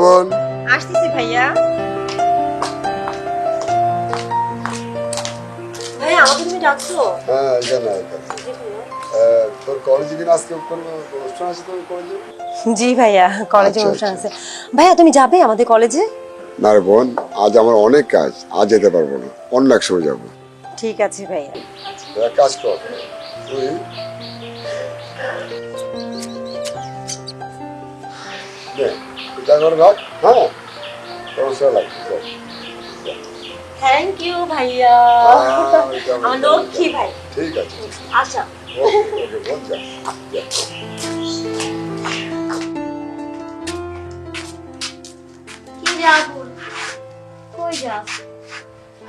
বোন। আসতেছি ভাইয়া। ভাইয়া আমাকে তুমি ডাকছো? হ্যাঁ এখানে তোর কলেজে কিনা আজকে কোনো অনুষ্ঠান আছে তোর কলেজে? জি ভাইয়া, কলেজে আচ্ছা, অনুষ্ঠান আচ্ছা। আছে। ভাইয়া তুমি যাবে আমাদের কলেজে? না রে বোন, আজ আমার অনেক কাজ, আজ যেতে পারবো না, অন্য এক সময় যাবো। ঠিক আছে ভাইয়া। এক কাজ কর, তুই নে, তুই টাকা করে রাখ, হ্যাঁ তোর সেবা লাগবে, চল। থ্যাংক ইউ ভাইয়া, আমার লক্ষ্মী ভাই। ঠিক আছে, আচ্ছা ওকে ওকে বোন, যা যা। কি রে আবুল, কই যাস?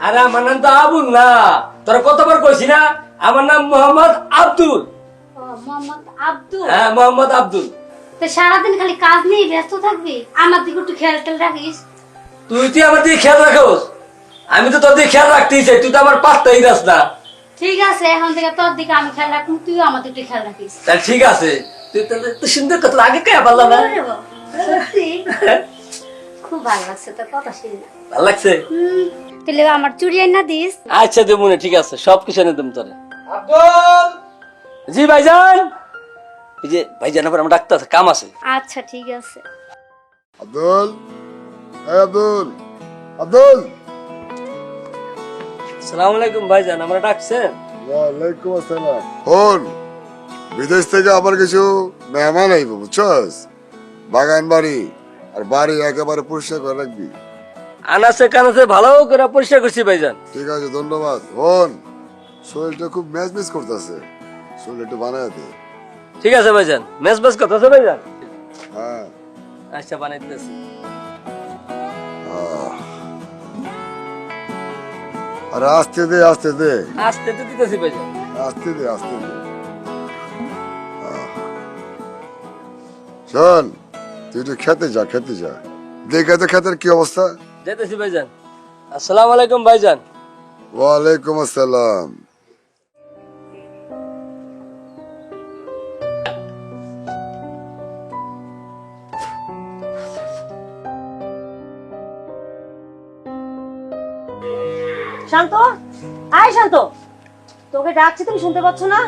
আরে আমার নাম তো আবুল না, তোরা কতবার কইছি না আমার নাম মোহাম্মদ আব্দুল। ও মোহাম্মদ আব্দুল। হ্যাঁ মোহাম্মদ আব্দুল। তো সারাদিন খালি কাজ নিয়ে ব্যস্ত থাকবি, আমার দিকে একটু খেয়াল টেয়াল রাখিস। তুই আমার দিকে খেয়াল রাখোস, আমি তো তোর দিকে খেয়াল রাখতেই চাই, তুই তো আমার পাত্তাই দাস না। ঠিক আছে, এখন থেকে তোর দিকে আমি খেয়াল রাখবো, তুইও আমার দিকে খেয়াল রাখিস। তাহলে ঠিক আছে, তুই তাহলে তো সুন্দর কথা আগে কে পারলাম না। ওরে বাবা, সত্যি খুব ভালো লাগছে তোর কথা শুনে। ভালো লাগছে। তাহলে আমার চুড়ি আইনা দিস। আচ্ছা দেবুনে, ঠিক আছে, সবকিছু এনে দেব তোরে। আব্দুল। জি ভাইজান। এই যে ভাইজান আবার আমার ডাক্তার আছে, কাম আছে। আচ্ছা ঠিক আছে। আব্দুল, এই আব্দুল, আব্দুল। আসসালামু আলাইকুম ভাইজান, আমরা ডাকছেন? ওয়ালাইকুম আসসালাম। শোন, বিদেশ থেকে আবার কিছু মেহমান আইব, বুঝছস? বাগান বাড়ি আর বাড়ি একেবারে পরিষ্কার করে রাখবি। আনাসে কানাসে ভালো করে পরিষ্কার করছি ভাইজান। ঠিক আছে, ধন্যবাদ। শোন, শরীরটা খুব ম্যাচ ম্যাচ করতেছে, শরীর একটু বানায় দে। ঠিক আছে ভাইজান, মেস বেস কথা আছে ভাইজান। হ্যাঁ। আচ্ছা বানাই দিতেছি। আর আস্তে দে, আস্তে দে, আস্তে তো দিতেছি ভাইজান। আস্তে দে, আস্তে দে। শোন, তুই একটু খেতে যা, খেতে যা। দেখে তো খেতের কি অবস্থা। যাইতেছি ভাইজান। আসসালামু আলাইকুম ভাইজান। ওয়ালাইকুম আসসালাম। শান্ত, আয় শান্ত, তোকে ডাকছি তুমি শুনতে পাচ্ছ না?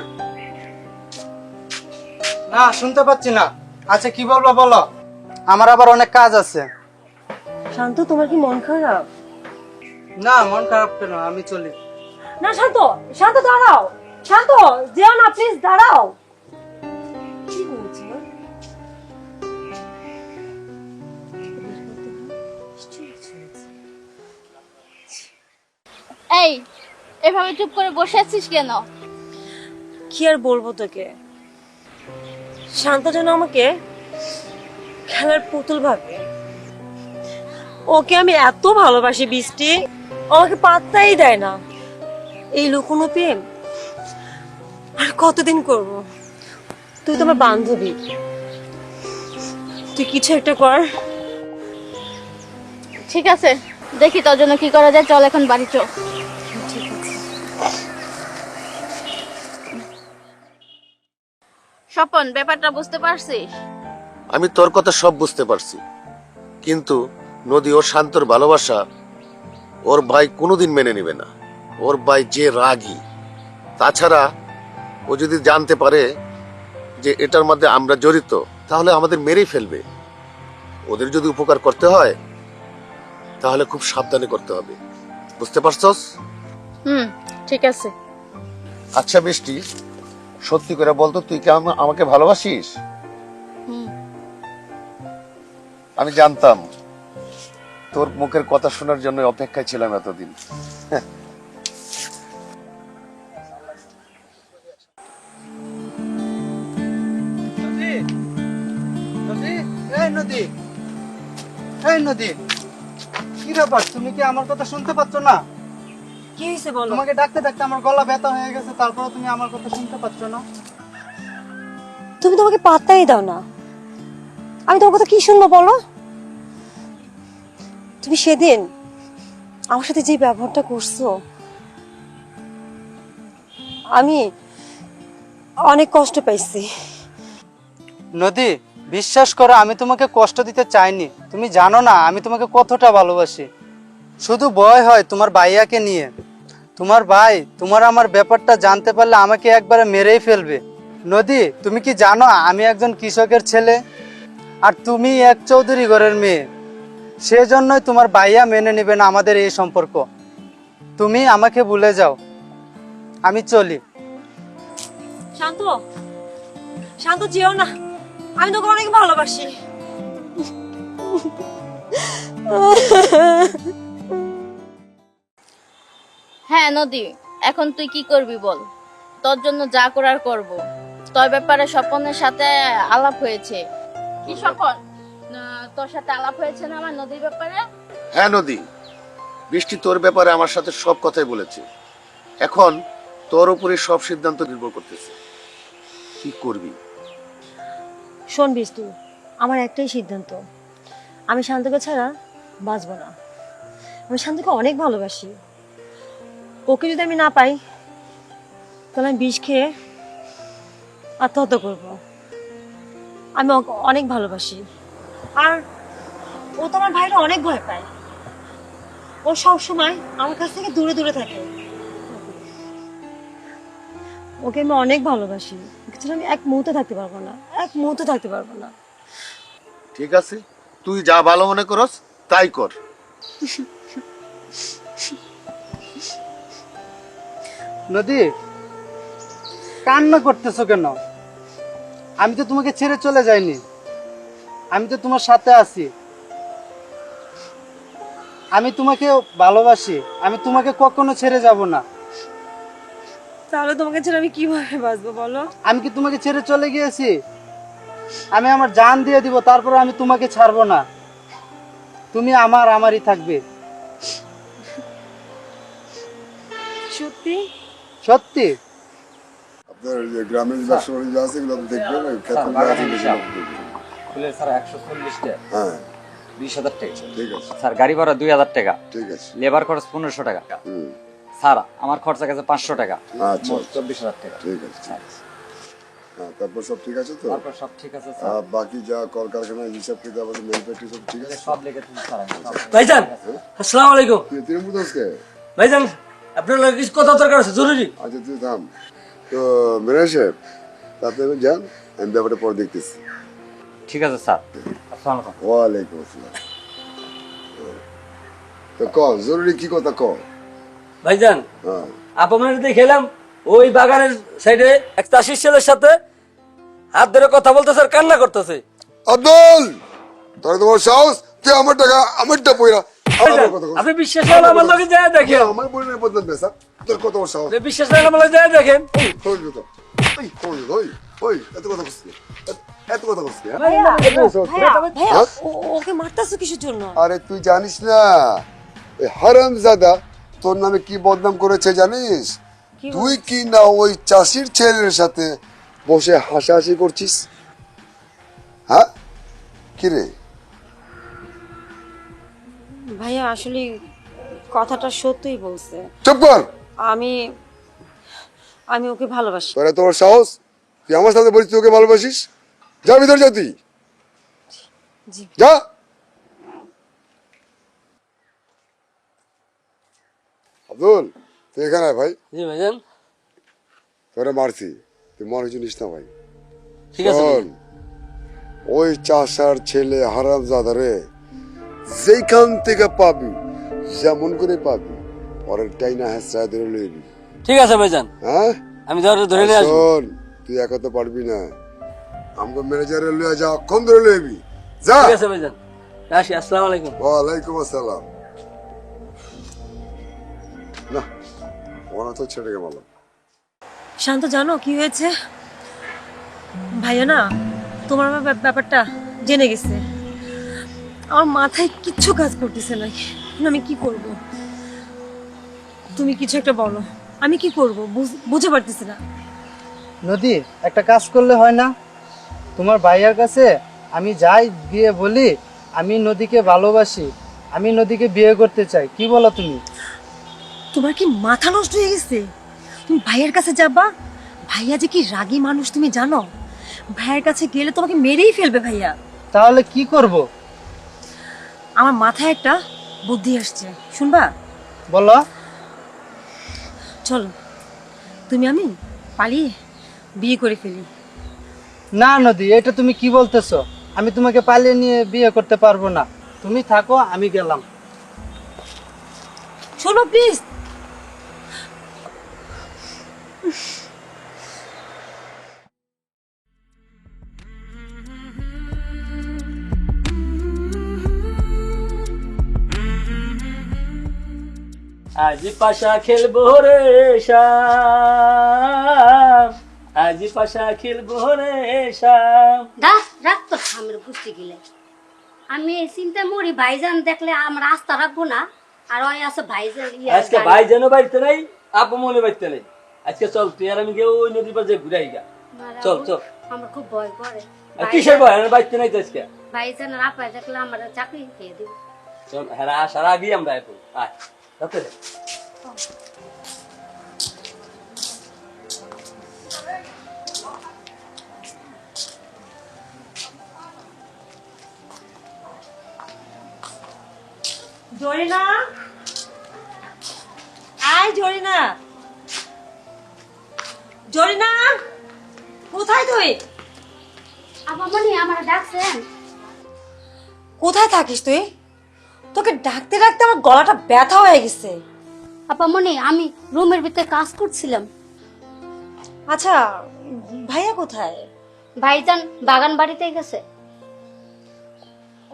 না, শুনতে পাচ্ছি না। আচ্ছা কি বলবো বলো, আমার আবার অনেক কাজ আছে। শান্ত, তোমার কি মন খারাপ? না, মন খারাপ কেন, আমি চলি। না শান্ত, শান্ত দাঁড়াও, শান্ত যেও না প্লিজ, দাঁড়াও। কি হয়েছে? এই, এভাবে চুপ করে বসে আছিস কেন? কি আর বলবো তোকে, শান্ত যেন আমাকে খেলার পুতুল ভাবে। ওকে আমি এত ভালোবাসি বৃষ্টি, আমাকে পাত্তাই দেয় না। এই লুকোনো প্রেম আর কতদিন করব? তুই তো আমার বান্ধবী, তুই কিছু একটা কর। ঠিক আছে, দেখি তোর জন্য কি করা যায়, চল এখন বাড়ি চল। ঠিক আছে। স্বপন, ব্যাপারটা বুঝতে পারছিস? আমি তোর কথা সব বুঝতে পারছি, কিন্তু নদী ওর শান্তর ভালোবাসা ওর ভাই কোনোদিন মেনে নেবে না। ওর ভাই যে রাগী, তাছাড়া ও যদি জানতে পারে যে এটার মধ্যে আমরা জড়িত, তাহলে আমাদের মেরেই ফেলবে। ওদের যদি উপকার করতে হয় তাহলে খুব সাবধানে করতে হবে, বুঝতে পারছস? ঠিক আছে। আচ্ছা বৃষ্টি, সত্যি করে বলতো, তুই কি আমাকে ভালোবাসিস? আমি জানতাম, তোর মুখের কথা শোনার জন্য অপেক্ষায় ছিলাম এতদিন। এই নদী, এই নদী, কি ব্যাপার, তুমি কি আমার কথা শুনতে পাচ্ছ না? কি হয়েছে বলো? তোমাকে ডাকতে ডাকতে আমার গলা ব্যথা হয়ে গেছে, তারপরে তুমি আমার কথা শুনতে পাচ্ছ না? তুমি তো আমাকে পাত্তাই দাও না, আমি তোমার কথা কি শুনবো বলো? তুমি সেদিন আমার সাথে যে ব্যবহারটা করছো, আমি অনেক কষ্ট পাইছি। নদী, বিশ্বাস করো, আমি তোমাকে কষ্ট দিতে চাইনি। তুমি জানো না আমি তোমাকে কতটা ভালোবাসি। শুধু ভয় হয় তোমার ভাইয়াকে নিয়ে। তোমার ভাই তোমার আমার ব্যাপারটা জানতে পারলে আমাকে একবারে মেরেই ফেলবে। নদী, তুমি কি জানো আমি একজন কৃষকের ছেলে আর তুমি এক চৌধুরী ঘরের মেয়ে। সেজন্যই তোমার ভাইয়া মেনে নেবে না আমাদের এই সম্পর্ক। তুমি আমাকে ভুলে যাও, আমি চলি। শান্ত, শান্ত যেও না, আমি তোকে অনেক ভালোবাসি। হ্যাঁ নদী, এখন তুই কি করবি বল? তোর জন্য যা করার করব। তোর ব্যাপারে স্বপনের সাথে আলাপ হয়েছে। কি স্বপন, তোর সাথে আলাপ হয়েছে না আমার নদীর ব্যাপারে? হ্যাঁ নদী, বৃষ্টি তোর ব্যাপারে আমার সাথে সব কথাই বলেছে। এখন তোর উপরে সব সিদ্ধান্ত নির্ভর করতেছে, কি করবি। শোন বিষ্টু, আমার একটাই সিদ্ধান্ত, আমি শান্তকে ছাড়া বাঁচব না। আমি শান্তকে অনেক ভালোবাসি। ওকে যদি আমি না পাই তাহলে আমি বিষ খেয়ে আত্মহত্যা করব। আমি ওকে অনেক ভালোবাসি, আর ও তো আমার ভাইরা অনেক ভয় পায়। ও সবসময় আমার কাছ থেকে দূরে দূরে থাকে। ওকে আমি অনেক ভালোবাসি, ওকে ছাড়া আমি এক মুহূর্তে থাকতে পারবো না, এক মুহূর্তে থাকতে পারবো না। ঠিক আছে, তুই যা ভালো মনে করস তাই কর। নদী, কান্না করতেছো কেন? আমি তো তোমাকে ছেড়ে চলে যাইনি, আমি তো তোমার সাথে আছি। আমি তোমাকে ভালোবাসি, আমি তোমাকে কখনো ছেড়ে যাব না। তাহলে তোমাকে ছেড়ে আমি কিভাবে বাঁচবো বলো? আমি কি তোমাকে ছেড়ে চলে গিয়েছি? আমি আমার জান দিয়ে দিব, তারপরে আমি তোমাকে ছাড়বো না। তুমি আমারই থাকবে। সত্যি? সত্যি। আপনার যে গ্রামের যে ব্যবসা বাণিজ্য আছে এগুলো আপনি দেখবেন, ওই ক্ষেতগুলো আছে বেশি লোক দেখবেন। ফুলের স্যার 140 টাকা, হ্যাঁ 20,000 টাকা ঠিক আছে, স্যার। গাড়ি ভাড়া 2,000 টাকা, ঠিক আছে। লেবার খরচ 1500 টাকা হুম, স্যার। আমার খরচা গেছে 500 টাকা, আচ্ছা মোট 24,000 টাকা। ঠিক আছে, ঠিক আছে। হ্যাঁ, তারপর সব ঠিক আছে তো? তারপর সব ঠিক আছে স্যার, বাকি যা কলকারখানার হিসাব কিতাব আছে, ম্যানুফ্যাক্সারিং সব ঠিক আছে? সব লেগে তুমি স্যার। ভাইজান আসসালামু আলাইকুম। তুই মুদাসকে ভাইজান আপনার লগে কিছু কথা দরকার আছে, জরুরি। আচ্ছা তুই থাম তো ম্যানেজার সাহেব, আপনি এখন যান, আমি ব্যাপারটা পরে দেখতেছি। ঠিক আছে স্যার, আসসালামু আলাইকুম। ওয়ালাইকুম আসসালাম। তো ক জরুরি কি কথা ক? ভাইজান হ্যাঁ আপনার দেখলাম ওই বাগানের সাইডে এক চাষির ছেলের সাথে হাত ধরে কথা বলতেছে আর কান্না করতেছে। আব্দুল, তোর তোমার সাহস, তুই আমার টাকা আমারটা পয়রা ভাইজান, আপনি বিশ্বাস করেন আমার লগে যায় দেখেন, আমার বোনের বদল বেসা, তোর কত বড় সাহস। আপনি বিশ্বাস করেন আমার লগে যায় দেখেন। ওই তো ওই ওই ওই ওই এত কথা বলছিস, এত কথা বলছিস? ভাইয়া, ভাইয়া, হ্যাঁ? ওকে মারতাছো কিসের জন্য? আরে তুই জানিস না ওই হারামজাদা তোর নামে কি বদনাম করেছে জানিস? কি তুই কি না ওই চাষির ছেলের সাথে বসে হাসাহাসি করছিস? হ্যাঁ কি রে? ভাইয়া আসলে কথাটা সত্যিই বলছে। চুপ কর। আমি আমি ওকে ভালোবাসি। তোরা তোর সাহস, তুই আমার সাথে বলিস তুই ওকে ভালোবাসিস? যা ভিতর যা, তুই জি। যা। আব্দুল তুই এখানে আয় ভাই, জি ভাইজান, তোরা মারছি, তুই মনে কিছু নিস না ভাই। ঠিক আছে। শোন, ওই চাষার ছেলে হারামজাদা রে যেখান থেকে পাবি যেমন করে পাবি পরের টাইনা হ্যাঁ ধরে লইবি। ঠিক আছে ভাইজান, হ্যাঁ আমি ধরে নিয়ে আসবো। শোন, তুই একা তো পারবি না, আমাকে ম্যানেজারে লইয়া যা, অক্ষণ ধরে লইবি। যা। ঠিক আছে ভাইজান, আসি। আসসালামু আলাইকুম। ওয়ালাইকুম আসসালাম। না ওরা তো ছেড়ে গেল। শান্ত, জানো কি হয়েছে? ভাইয়া না তোমার ব্যাপারটা জেনে গেছে। আমার মাথায় কিচ্ছু কাজ করতেছে না, আমি কি করব? তুমি কিছু একটা বলো, আমি কি করব বুঝে পারতেছি না। নদী, একটা কাজ করলে হয় না? তোমার ভাইয়ার কাছে আমি যাই গিয়ে বলি আমি নদীকে ভালোবাসি, আমি নদীকে বিয়ে করতে চাই। কি বলো তুমি? তোমার কি মাথা নষ্ট হয়ে গেছে? তুমি ভাইয়ের কাছে যাবা? ভাইয়া যে কি রাগী মানুষ তুমি জানো? ভাইয়ের কাছে গেলে তোমাকে মেরেই ফেলবে ভাইয়া। তাহলে কি করব? আমার মাথায় একটা বুদ্ধি আসছে, শুনবা? বলো। চলো তুমি আমি পালিয়ে বিয়ে করে ফেলি। না নদী, এটা তুমি কি বলতেছো? আমি তোমাকে পালিয়ে নিয়ে বিয়ে করতে পারবো না। তুমি থাকো, আমি গেলাম। শোনো প্লিজ। আজি পাশা খেলবো রে শাম, আজি পাশা খেলবো রে শাম। রাখ তো আমার বুঝতে গেলে আমি চিন্তা মরি ভাইজান দেখলে আমরা আস্থা রাখবো না। আর ওই আছে ভাইজান আজকে ভাইজান বাড়িতে নাই, আপু মনে বাড়িতে নাই। আজকে চল তুই আর আমি গিয়ে ওই নদীর পাশে ঘুরাই গা। চল চল। আমার খুব ভয় করে। কিসের ভয়? আমার বাড়িতে নাই তো আজকে। ভাইজানের আপায় দেখলে আমার চাকরি খেয়ে দিব। চল, হ্যাঁ আসার আগেই আমরা এখন আয় রাতে রে। জরিনা, আয় জরিনা। জরিনা, কোথায় তুই? আপামনি আমার ডাকছেন? কোথায় থাকিস তুই? তোকে ডাকতে ডাকতে আমার গলাটা ব্যথা হয়ে গেছে। আপামনি আমি রুমের ভিতরে কাজ করছিলাম। আচ্ছা, ভাইয়া কোথায়? ভাইজান বাগান বাড়িতে গেছে।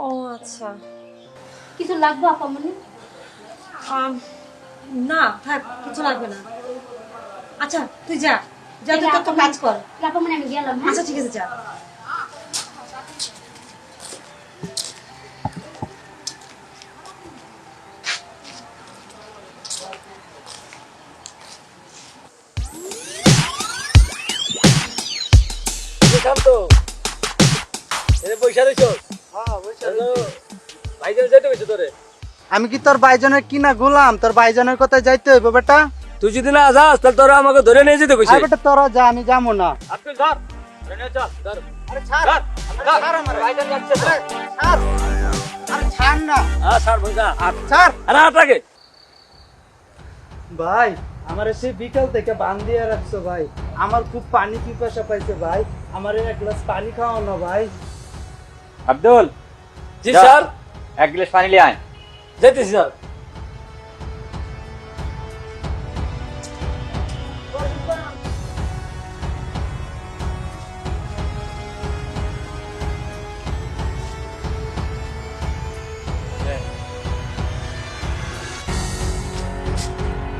ও আচ্ছা। কিছু লাগবে আপামনি? না থাক, কিছু লাগবে না। আচ্ছা তুই যা, যা তুই তোর কাজ কর। আপামনি আমি গেলাম। আচ্ছা ঠিক আছে, যা। শান্ত, এনে পয়সা রইছ? ভাইজান যাইতে গেছে তোরে। আমি কি তোর ভাইজানের কিনা গোলাম? তোর ভাইজানের কথায় যাইতে হইব বেটা। তুই যদি না যাস তাহলে তোরা আমাকে ধরে নিয়ে যেতে কইছিস। আরে বেটা তোরা যা, আমি যাবো না। আপনি ধর, ধরে নিয়ে চল, ধর। আরে ছাড়, ধর, ধর। ছাড় আমার। ভাইজান যাচ্ছে তো। ছাড়, আরে ছাড় না। ছাড় ভাইজা, ছাড়। আরে আটাকে। ভাই আমার সে বিকাল থেকে বান দিয়ে রাখছো ভাই। আমার খুব পানি পিপাসা পাইছে ভাই। আমার এক গ্লাস পানি খাওয়াও না ভাই। আব্দুল, জি স্যার। এক গ্লাস পানি লিয়ে আয়। যাইতেছি স্যার।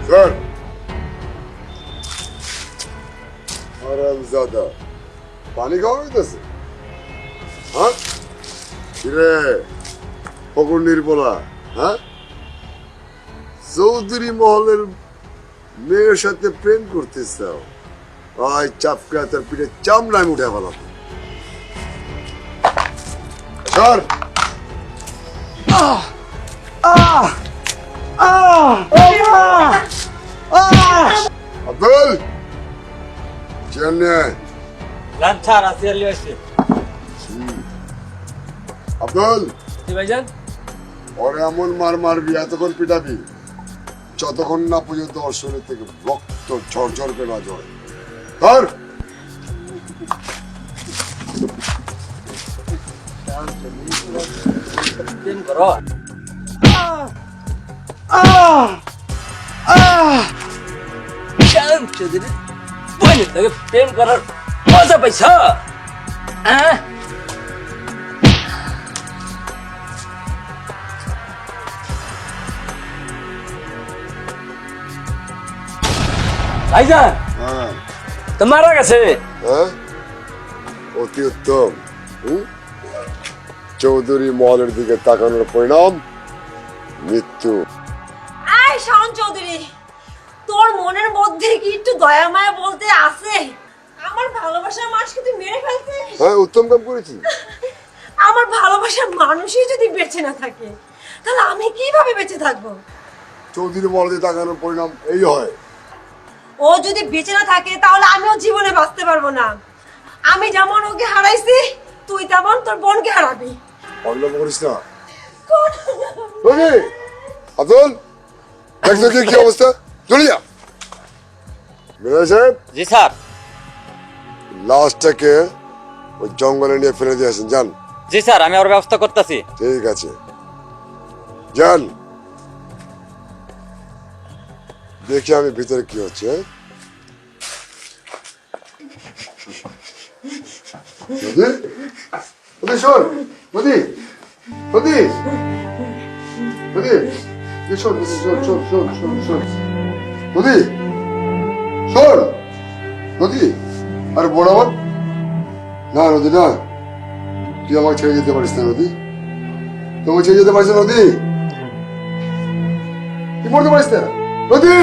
স্যার, আরামজাদা পানি খাওয়া হইতেছে? হ্যাঁ কিরে ফকুর নির্বলা, হ্যাঁ চৌধুরী মহলের মেয়ের সাথে প্রেম করতে চাও? আয় চাপকা তার পিঠে চামড়ায় উঠে ফেলাম। স্যার আব্দুল চেয়ার নিয়ে আয়। গান ছাড়, আসিয়ার লিয়ে আসছে। আব্দুল জি ভাইজান। ওরে এমন মার মারবি, এতক্ষণ পিটাবি যতক্ষণ না পর্যন্ত ওর শরীর থেকে রক্ত ঝরঝর করে না ঝরে। ধর। প্রেম করো। শ্যাম চৌধুরী বোনের থেকে প্রেম করার মজা পাইছ? হ্যাঁ ভাইজান, হ্যাঁ তো মারা গেছে। হ্যাঁ অতি উত্তম। চৌধুরী মহলের দিকে তাকানোর পরিণাম মৃত্যু। আয় শাওন চৌধুরী, তোর মনের মধ্যে কি একটু দয়া মায়া বলতে আছে? আমার ভালোবাসার মানুষকে তুই মেরে ফেলছিস। হ্যাঁ উত্তম কাম করেছি। আমার ভালোবাসার মানুষই যদি বেঁচে না থাকে তাহলে আমি কিভাবে বেঁচে থাকবো? চৌধুরী মহলের দিকে তাকানোর পরিণাম এই হয়। ও যদি বেঁচে না থাকে তাহলে আমিও জীবনে বাঁচতে পারবো না। আমি যেমন ওকে হারাইছি তুই তেমন তোর বোনকে হারাবি। অল্প করিস না। নদী, আব্দুল, দেখছো কি অবস্থা? চলে যা। মেজর সাহেব, জি স্যার। লাশটাকে ওই জঙ্গলে নিয়ে ফেলে দিয়ে আসেন, যান। জি স্যার, আমি ওর ব্যবস্থা করতেছি। ঠিক আছে, যান। দেখি আমি ভিতরে কি হচ্ছে। নদী, নদী শোন, নদী, নদী, নদী, শোন, শোন, শোন, শোন, শোন, শোন, নদী, শোন, নদী, আরে বোন আমার, না নদী না, তুই আমাকে ছেড়ে যেতে পারিস না নদী, তোমাকে ছেড়ে যেতে পারিস না নদী, তুই মরতে পারিস না নদী।